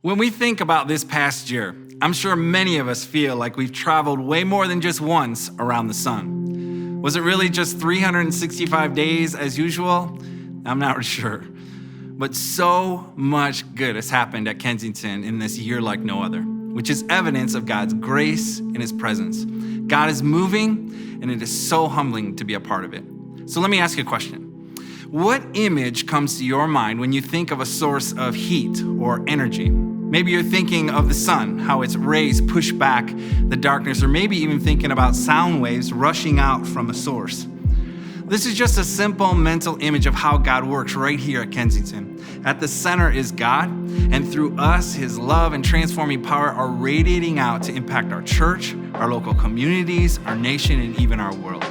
When we think about this past year, I'm sure many of us feel like we've traveled way more than just once around the sun. Was it really just 365 days as usual? I'm not sure. But so much good has happened at Kensington in this year like no other, which is evidence of God's grace and His presence. God is moving, and it is so humbling to be a part of it. So let me ask you a question. What image comes to your mind when you think of a source of heat or energy? Maybe you're thinking of the sun, how its rays push back the darkness, or maybe even thinking about sound waves rushing out from a source. This is just a simple mental image of how God works right here at Kensington. At the center is God, and through us, His love and transforming power are radiating out to impact our church, our local communities, our nation, and even our world.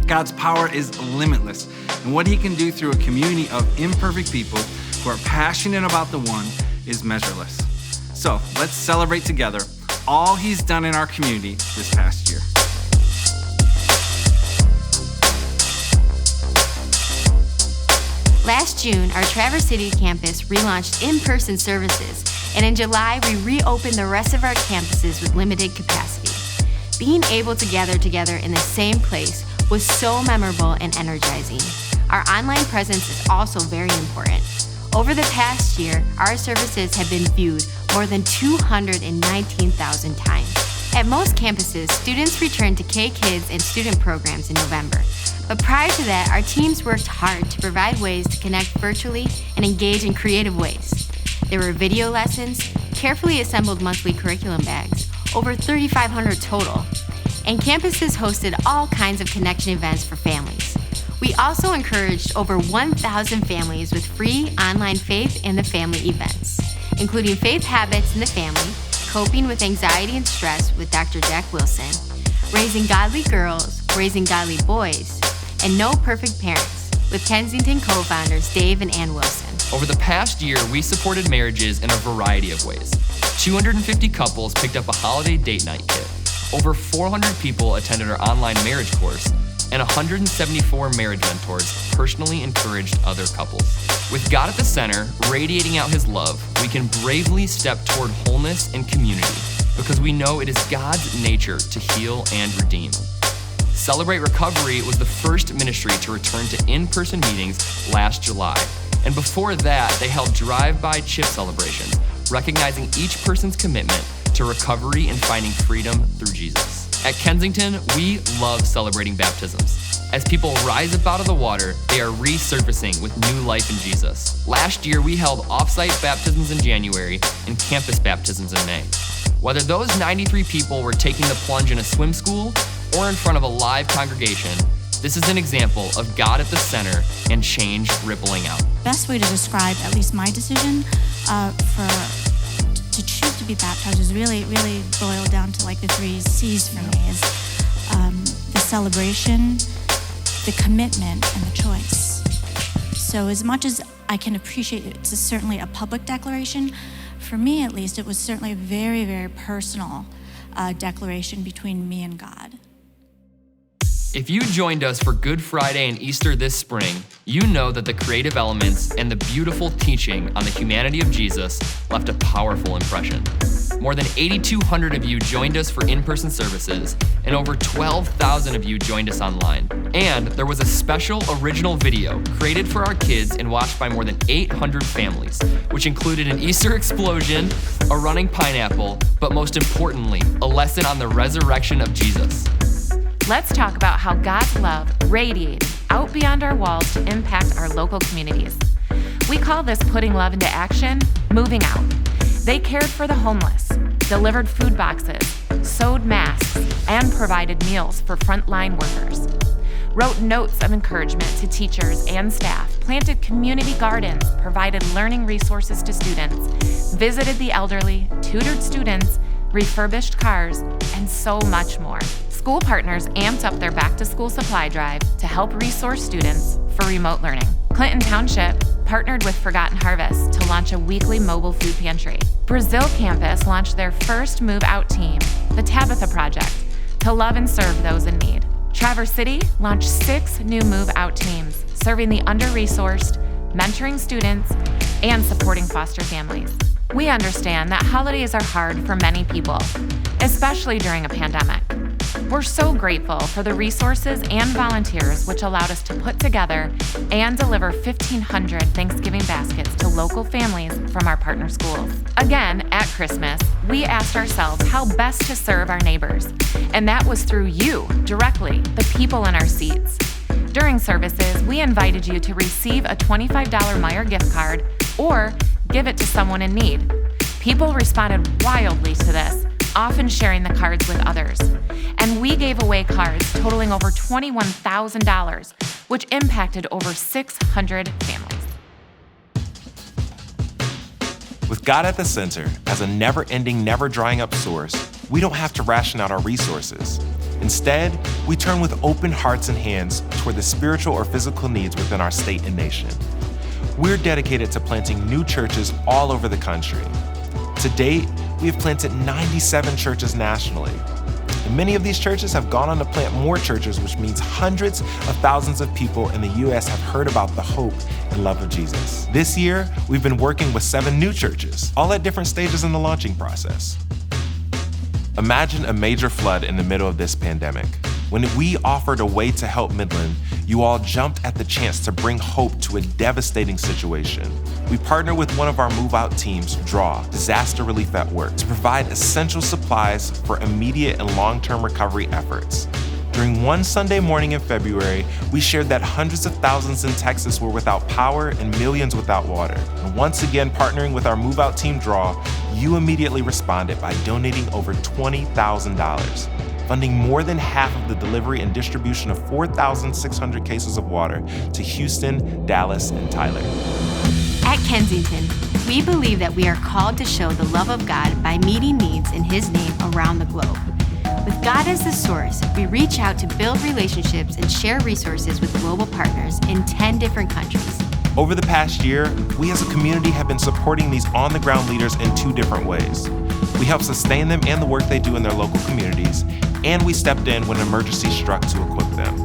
God's power is limitless, and what He can do through a community of imperfect people who are passionate about the one is measureless. So let's celebrate together all He's done in our community this past year. Last June, our Traverse City campus relaunched in-person services, and in July, we reopened the rest of our campuses with limited capacity. Being able to gather together in the same place was so memorable and energizing. Our online presence is also very important. Over the past year, our services have been viewed more than 219,000 times. At most campuses, students returned to K-Kids and student programs in November. But prior to that, our teams worked hard to provide ways to connect virtually and engage in creative ways. There were video lessons, carefully assembled monthly curriculum bags, over 3,500 total, and campuses hosted all kinds of connection events for families. We also encouraged over 1,000 families with free online faith in the family events, including faith habits in the family, coping with anxiety and stress with Dr. Jack Wilson, raising godly girls, raising godly boys, and no perfect parents with Kensington co-founders Dave and Ann Wilson. Over the past year, we supported marriages in a variety of ways. 250 couples picked up a holiday date night kit. Over 400 people attended our online marriage course, and 174 marriage mentors personally encouraged other couples. With God at the center, radiating out His love, we can bravely step toward wholeness and community because we know it is God's nature to heal and redeem. Celebrate Recovery was the first ministry to return to in-person meetings last July. And before that, they held drive-by chip celebrations, recognizing each person's commitment to recovery and finding freedom through Jesus. At Kensington, we love celebrating baptisms. As people rise up out of the water, they are resurfacing with new life in Jesus. Last year, we held off-site baptisms in January and campus baptisms in May. Whether those 93 people were taking the plunge in a swim school or in front of a live congregation, this is an example of God at the center and change rippling out. Best way to describe at least my decision to choose to be baptized is really boiled down to like the 3 C's for me is the celebration, the commitment, and the choice. So as much as I can appreciate it, it's certainly a public declaration. For me, at least, it was certainly a very, very personal declaration between me and God. If you joined us for Good Friday and Easter this spring, you know that the creative elements and the beautiful teaching on the humanity of Jesus left a powerful impression. More than 8,200 of you joined us for in-person services, and over 12,000 of you joined us online. And there was a special original video created for our kids and watched by more than 800 families, which included an Easter explosion, a running pineapple, but most importantly, a lesson on the resurrection of Jesus. Let's talk about how God's love radiated out beyond our walls to impact our local communities. We call this putting love into action, moving out. They cared for the homeless, delivered food boxes, sewed masks, and provided meals for frontline workers. Wrote notes of encouragement to teachers and staff, planted community gardens, provided learning resources to students, visited the elderly, tutored students, refurbished cars, and so much more. School partners amped up their back-to-school supply drive to help resource students for remote learning. Clinton Township partnered with Forgotten Harvest to launch a weekly mobile food pantry. Brazil campus launched their first move-out team, the Tabitha Project, to love and serve those in need. Traverse City launched 6 new move-out teams, serving the under-resourced, mentoring students, and supporting foster families. We understand that holidays are hard for many people, especially during a pandemic. We're so grateful for the resources and volunteers which allowed us to put together and deliver 1,500 Thanksgiving baskets to local families from our partner schools. Again, at Christmas, we asked ourselves how best to serve our neighbors, and that was through you, directly, the people in our seats. During services, we invited you to receive a $25 Meijer gift card or give it to someone in need. People responded wildly to this, often sharing the cards with others. And we gave away cards totaling over $21,000, which impacted over 600 families. With God at the center, as a never-ending, never-drying-up source, we don't have to ration out our resources. Instead, we turn with open hearts and hands toward the spiritual or physical needs within our state and nation. We're dedicated to planting new churches all over the country. To date, we have planted 97 churches nationally. And many of these churches have gone on to plant more churches, which means hundreds of thousands of people in the U.S. have heard about the hope and love of Jesus. This year, we've been working with 7 new churches, all at different stages in the launching process. Imagine a major flood in the middle of this pandemic. When we offered a way to help Midland, you all jumped at the chance to bring hope to a devastating situation. We partnered with one of our move-out teams, DRAW, Disaster Relief at Work, to provide essential supplies for immediate and long-term recovery efforts. During one Sunday morning in February, we shared that hundreds of thousands in Texas were without power and millions without water. And once again, partnering with our move-out team, DRAW, you immediately responded by donating over $20,000. Funding more than half of the delivery and distribution of 4,600 cases of water to Houston, Dallas, and Tyler. At Kensington, we believe that we are called to show the love of God by meeting needs in His name around the globe. With God as the source, we reach out to build relationships and share resources with global partners in 10 different countries. Over the past year, we as a community have been supporting these on-the-ground leaders in 2 different ways. We help sustain them and the work they do in their local communities, and we stepped in when an emergency struck to equip them.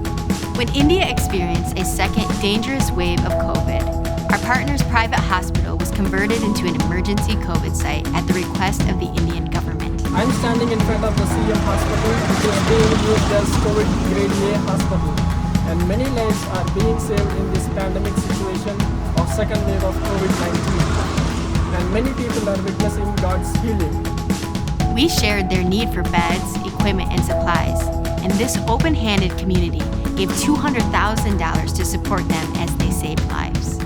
When India experienced a second dangerous wave of COVID, our partner's private hospital was converted into an emergency COVID site at the request of the Indian government. I'm standing in front of the CM hospital, which is being used as COVID Grade A hospital. And many lives are being saved in this pandemic situation of second wave of COVID-19. And many people are witnessing God's healing. We shared their need for beds, equipment, and supplies, and this open-handed community gave $200,000 to support them as they saved lives.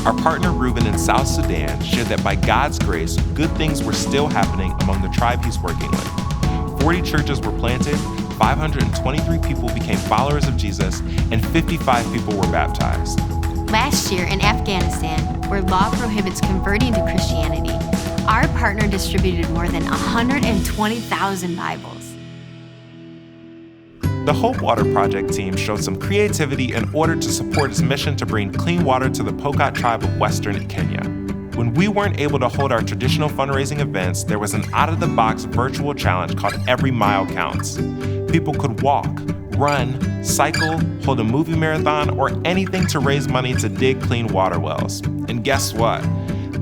Our partner Reuben in South Sudan shared that by God's grace, good things were still happening among the tribe he's working with. 40 churches were planted, 523 people became followers of Jesus, and 55 people were baptized. Last year in Afghanistan, where law prohibits converting to Christianity, our partner distributed more than 120,000 Bibles. The Hope Water Project team showed some creativity in order to support its mission to bring clean water to the Pokot tribe of Western Kenya. When we weren't able to hold our traditional fundraising events, there was an out-of-the-box virtual challenge called Every Mile Counts. People could walk, run, cycle, hold a movie marathon, or anything to raise money to dig clean water wells. And guess what?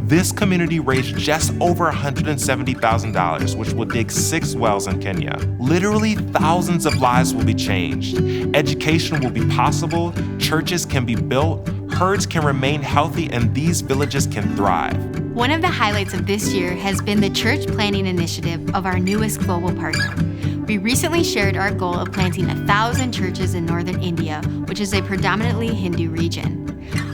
This community raised just over $170,000, which will dig 6 wells in Kenya. Literally thousands of lives will be changed. Education will be possible, churches can be built, herds can remain healthy, and these villages can thrive. One of the highlights of this year has been the church planting initiative of our newest global partner. We recently shared our goal of planting 1,000 churches in northern India, which is a predominantly Hindu region.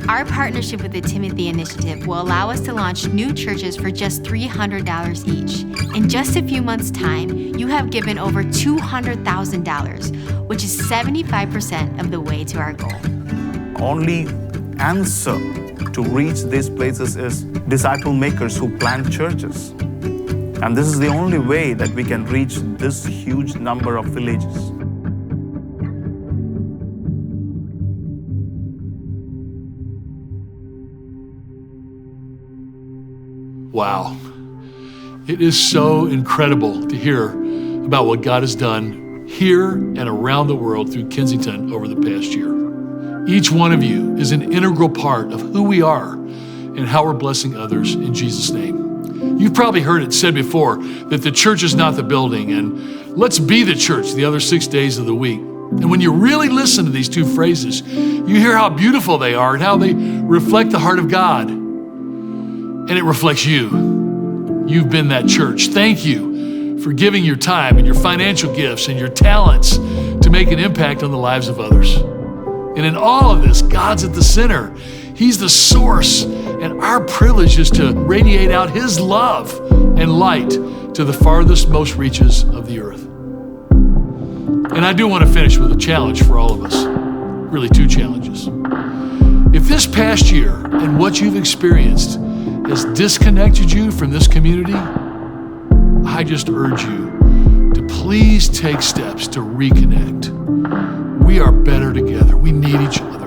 Our partnership with the Timothy Initiative will allow us to launch new churches for just $300 each. In just a few months' time, you have given over $200,000, which is 75% of the way to our goal. Only answer to reach these places is disciple makers who plant churches. And this is the only way that we can reach this huge number of villages. Wow. It is so incredible to hear about what God has done here and around the world through Kensington over the past year. Each one of you is an integral part of who we are and how we're blessing others in Jesus' name. You've probably heard it said before that the church is not the building, and let's be the church the other 6 days of the week. And when you really listen to these two phrases, you hear how beautiful they are and how they reflect the heart of God. And it reflects you. You've been that church. Thank you for giving your time and your financial gifts and your talents to make an impact on the lives of others. And in all of this, God's at the center. He's the source, and our privilege is to radiate out His love and light to the farthest, most reaches of the earth. And I do want to finish with a challenge for all of us, really two challenges. If this past year and what you've experienced has disconnected you from this community, I just urge you to please take steps to reconnect. We are better together. We need each other.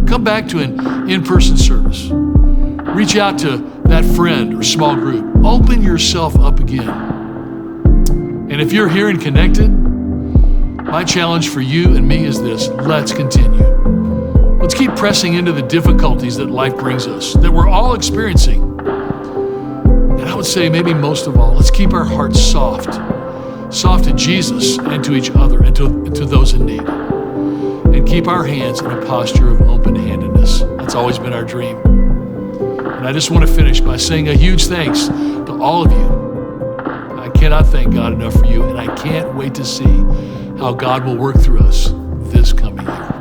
Come back to an in-person service. Reach out to that friend or small group. Open yourself up again. And if you're here and connected, my challenge for you and me is this: let's continue. Let's keep pressing into the difficulties that life brings us, that we're all experiencing. And I would say maybe most of all, let's keep our hearts soft to Jesus and to each other and to those in need. And keep our hands in a posture of open-handedness. That's always been our dream. And I just want to finish by saying a huge thanks to all of you. I cannot thank God enough for you, and I can't wait to see how God will work through us this coming year.